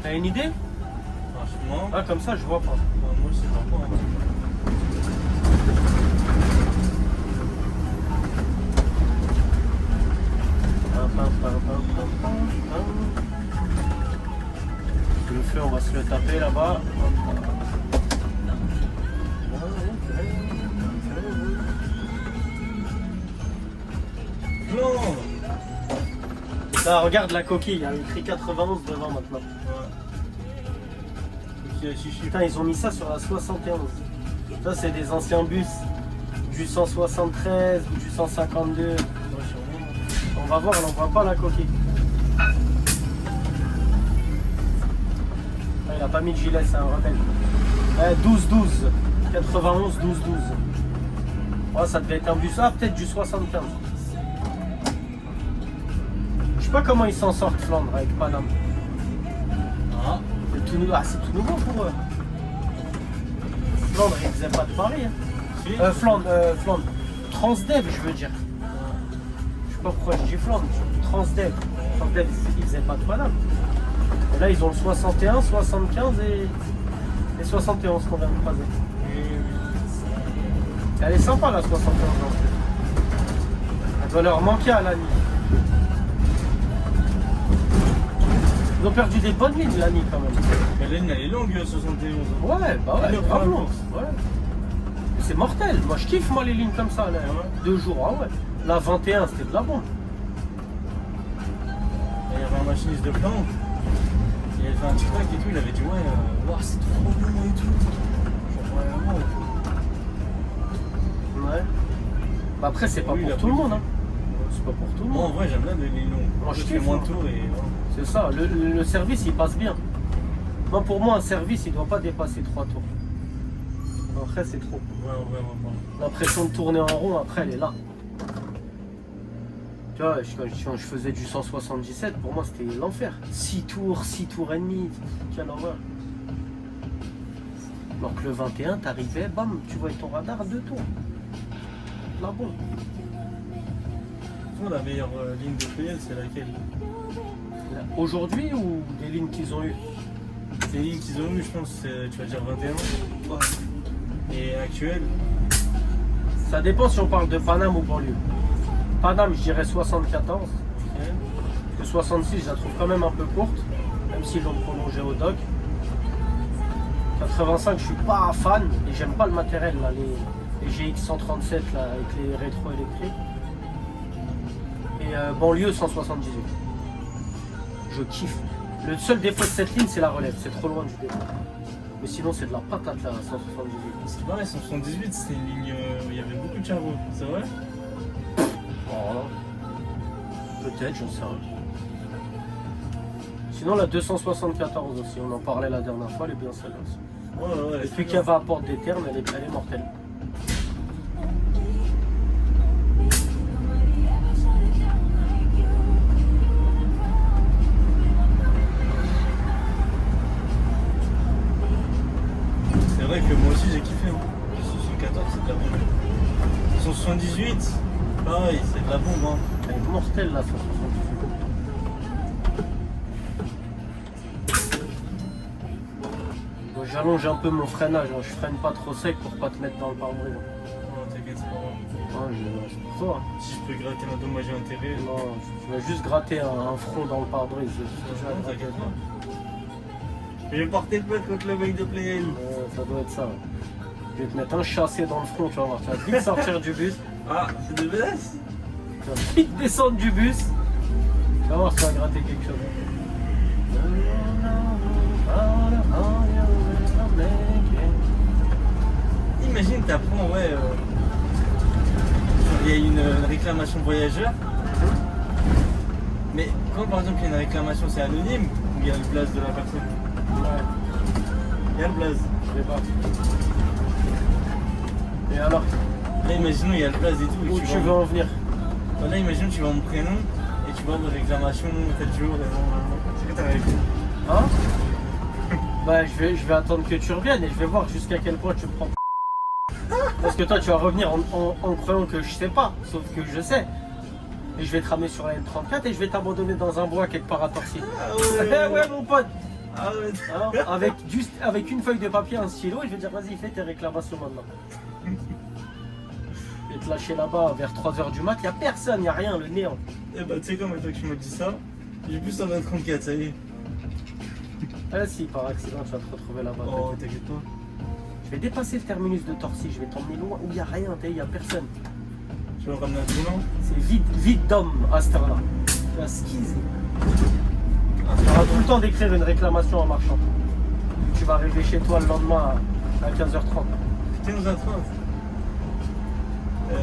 T'as une idée? Franchement, Ah, comme ça, je vois pas. moi je sais pas quoi. Le feu, on va se le taper là-bas. Non. Là, regarde la coquille, il y a écrit 91 devant maintenant. Ouais. Putain, ils ont mis ça sur la 71. Ça, c'est des anciens bus du 173 ou du 152. On va voir, on n'en voit pas la coquille. Ah, il a pas mis de gilet, c'est un rebelle. 12-12. 91, 12-12. Oh, ça devait être un bus. Ah, peut-être du 75. Je sais pas comment ils s'en sortent, Flandre, avec Paname. Ah. C'est tout nouveau pour eux. Flandre, ils faisaient pas de Paris. Hein. Si. Flandre. Transdev, je veux dire. Je sais pas pourquoi je dis Flandre. Transdev. Transdev, ils faisaient pas de Paname. Et là, ils ont le 61, 75 et 71 qu'on vient de croiser. Elle est sympa la 71 en fait. Elle doit leur manquer à la nuit. Ils ont perdu des bonnes lignes la nuit quand même. Mais la ligne elle est longue, 71. Ouais, bah ouais, Une heure grave vingt. long. Ouais. Mais c'est mortel. Moi je kiffe moi les lignes comme ça, là. 2 jours, ah ouais. La 21 c'était de la bombe. Et il y avait un machiniste de plan. Il avait fait un TikTok et tout, il avait dit ouais, c'est trop long et tout. Genre, Ouais. Bah après c'est pas Oui, pour la tout le plus- monde hein. C'est pas pour tout le Moi en monde. vrai j'aime bien les lignes longues. Moi, je fais kiffe, moins moi. de tours et voilà. C'est ça, le service il passe bien. Moi pour moi un service il doit pas dépasser 3 tours. Après c'est trop. Ouais, en vrai, on va L'impression de tourner en rond après elle est là. Tu vois, quand je faisais du 177, pour moi c'était l'enfer. 6 tours et demi, quelle horreur. Alors que le 21, t'arrivais, bam, tu voyais ton radar 2 tours. Là bon. La meilleure ligne de PL, c'est laquelle? Aujourd'hui ou des lignes qu'ils ont eues? Les lignes qu'ils ont eues, je pense, tu vas dire 21. Ouais. Et actuelle? Ça dépend si on parle de Paname ou banlieue. Paname, je dirais 74. Que 66, je la trouve quand même un peu courte, même s'ils l'ont prolongé au dock. 85, je suis pas fan et j'aime pas le matériel là, les GX 137 là, avec les rétro électriques. Et banlieue 178. Je kiffe. Le seul défaut de cette ligne, c'est la relève, c'est trop loin du départ. Mais sinon, c'est de la patate là, 178. C'est pareil, 178, c'était une ligne où il y avait beaucoup de charbon, c'est vrai? Voilà. Peut-être, j'en sais rien. Sinon, la 274 aussi, on en parlait la dernière fois, elle est bien celle-là aussi. Ouais, Et puis qu'il y avait à Porte des Ternes, elle est mortelle. C'est vrai que moi aussi j'ai kiffé. 114, c'est de la bombe. 178, pareil, c'est de la bombe. Hein. Elle est mortelle là, 178. Moi, j'allonge un peu mon freinage, hein. Je freine pas trop sec pour pas te mettre dans le pare-brise. Oh, t'inquiète, c'est pas grave. Ouais, c'est pour ça. Si je peux gratter un dommage intérêt. Non, je vais juste gratter un front dans le pare-brise. Non, t'inquiète pas. Je vais porter plainte contre le mec de Playel. Ça doit être ça. Je vais te mettre un chassé dans le front, tu vas voir. Tu vas vite sortir du bus. Ah, c'est de BS. Tu vas vite descendre du bus. Tu vas voir si tu vas gratter quelque chose. Imagine, t'apprends, ouais. Il y a une réclamation voyageur. Mais quand par exemple il y a une réclamation, c'est anonyme ou il y a le blaze de la personne? Ouais, Il y a le blaze. je sais pas. Et alors, Là, imaginons, il y a le blaze et tout. Et où tu veux en venir? Là, imagine, tu vas mon prénom et tu vas avoir une réclamation, tel jour. C'est que t'as réussi. Hein? Bah, je vais attendre que tu reviennes et je vais voir jusqu'à quel point tu me prends. Parce que toi, tu vas revenir en croyant que je sais pas, sauf que je sais. Et je vais te ramener sur la M34 et je vais t'abandonner dans un bois quelque part à Torcy. Ah Ouais, mon pote. Ah ouais. Hein, avec une feuille de papier, un stylo, et je vais dire vas-y, fais tes réclamations maintenant. Je vais te lâcher là-bas vers 3h du mat, il n'y a personne, il n'y a rien, le néant. Eh bah, tu sais quoi, maintenant que tu m'as dit ça, j'ai plus 134, ça y est. Ah si, par accident, tu vas te retrouver là-bas. Oh, t'inquiète pas. Je vais dépasser le terminus de Torcy, je vais t'emmener loin où il n'y a rien, il n'y a personne. Tu vas me ramener un tournant? C'est vide d'homme à cette heure-là. Tu vas skizer. Tu auras tout le temps d'écrire une réclamation en marchant. Tu vas arriver chez toi le lendemain à 15h30. 15h30. Eh, ouais.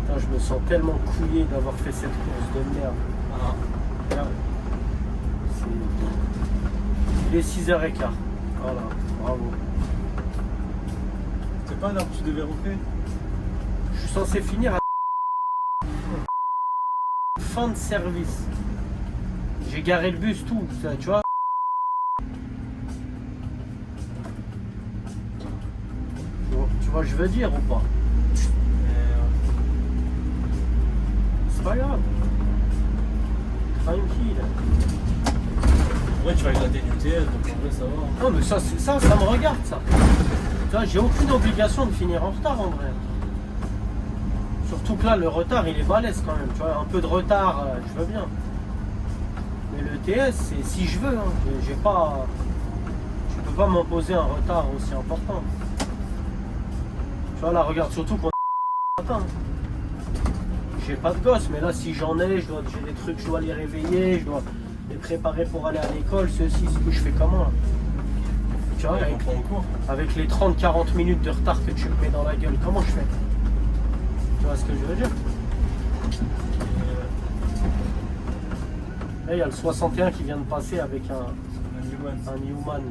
Putain, je me sens tellement couillé d'avoir fait cette course de merde. Ah. Regarde. Il est 6h15. Voilà, bravo. C'est pas l'heure que tu devais refaire? Je suis censé finir à fin de service. J'ai garé le bus, tout, ça, tu vois. Tu vois, je veux dire ou pas? C'est pas grave. Tranquille. Ouais, tu vas gratter du TS, donc en vrai ça va. Non mais ça me regarde ça. Tu vois, j'ai aucune obligation de finir en retard en vrai. Surtout que là, le retard, il est balèze quand même. Tu vois, un peu de retard, je veux bien. Mais le TS, c'est si je veux. Hein. J'ai pas, je peux pas m'imposer un retard aussi important. Tu vois, là, regarde, surtout qu'on matin. J'ai pas de gosse, mais là, si j'en ai, j'ai des trucs, je dois les réveiller, je dois les préparer pour aller à l'école, ceci, ce que je fais comment là. Tu vois, avec les 30-40 minutes de retard que tu me mets dans la gueule, comment je fais? Tu vois ce que je veux dire? Là, il y a le 61 qui vient de passer avec un Newman.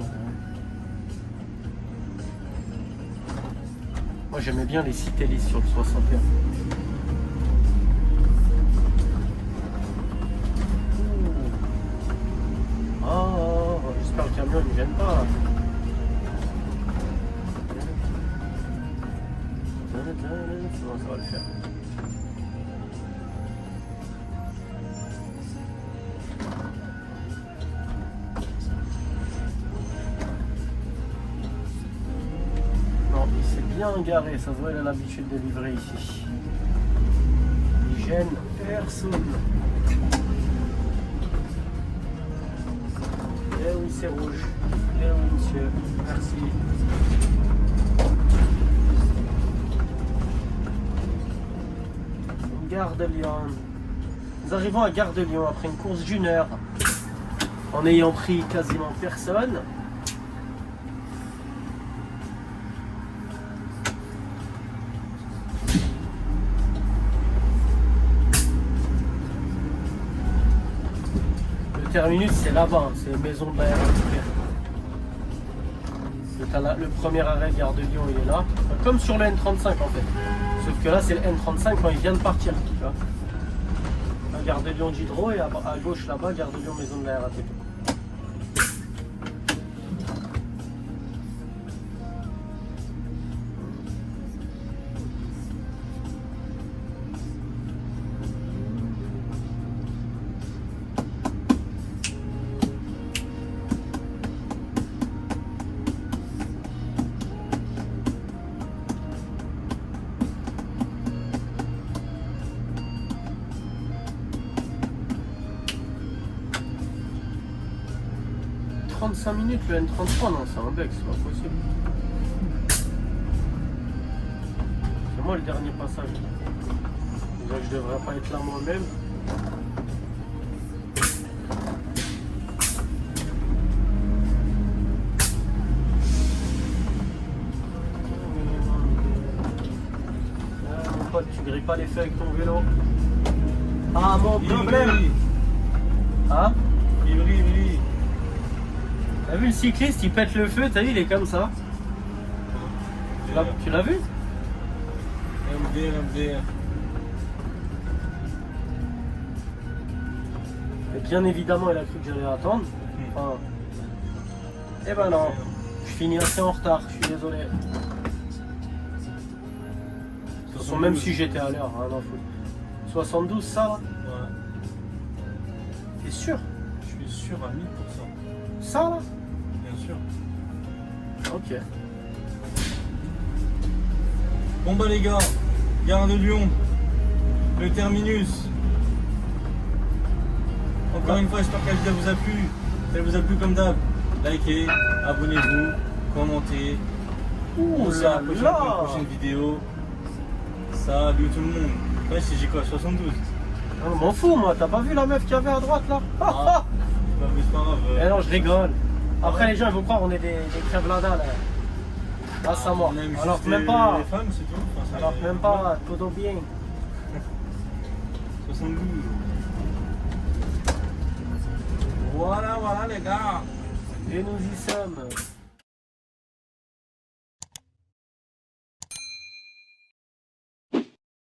Moi, j'aimais bien les Citelis sur le 61. Non, il s'est bien garé, ça se voit, il a l'habitude de livrer ici. Il gêne personne. Eh oui, c'est rouge. Eh oui, monsieur. Merci. Gare de Lyon. Nous arrivons à Gare de Lyon après une course d'1 heure. En ayant pris quasiment personne. Le terminus, c'est là-bas, c'est Maison de la RATP. Le premier arrêt Gare de Lyon, il est là. Comme sur le N35 en fait. Sauf que là, c'est le N35 quand il vient de partir. Tu vois. La Gare de Lyon Diderot et à gauche là-bas, Gare de Lyon Maison de la RATP. « 35 minutes le N33, non, c'est un bug, c'est pas possible. C'est moi le dernier passage. Déjà que je devrais pas être là moi-même. Mon pote, tu grilles pas les feux avec ton vélo. Ah, mon problème. Hein? T'as vu le cycliste, il pète le feu, t'as vu, il est comme ça. Tu l'as vu? MDR. Et bien évidemment, il a cru que j'allais attendre. Enfin, eh ben non, je finis assez en retard, je suis désolé. De toute façon, même si j'étais à l'heure, rien à foutre. 72, ça là? Ouais. T'es sûr? Je suis sûr à 1000%. Ça là? Bien sûr. Ok. Bon bah les gars, Gare de Lyon, le terminus. Encore une fois, j'espère que la vidéo vous a plu. Si elle vous a plu comme d'hab, likez, abonnez-vous, commentez. On se revoit pour une prochaine vidéo. Salut tout le monde. Ouais, c'est j'ai quoi, 72? Non, m'en fous moi, t'as pas vu la meuf qu'il y avait à droite là? Ah, mais c'est pas grave. Eh non, je rigole. Après les gens ils vont croire on est des crèveladas là. Ah ça mort. On aime Alors juste que même pas. les femmes, c'est tout. Enfin, c'est- Alors que même pas, todo bien. 72. Voilà les gars. Et nous y sommes.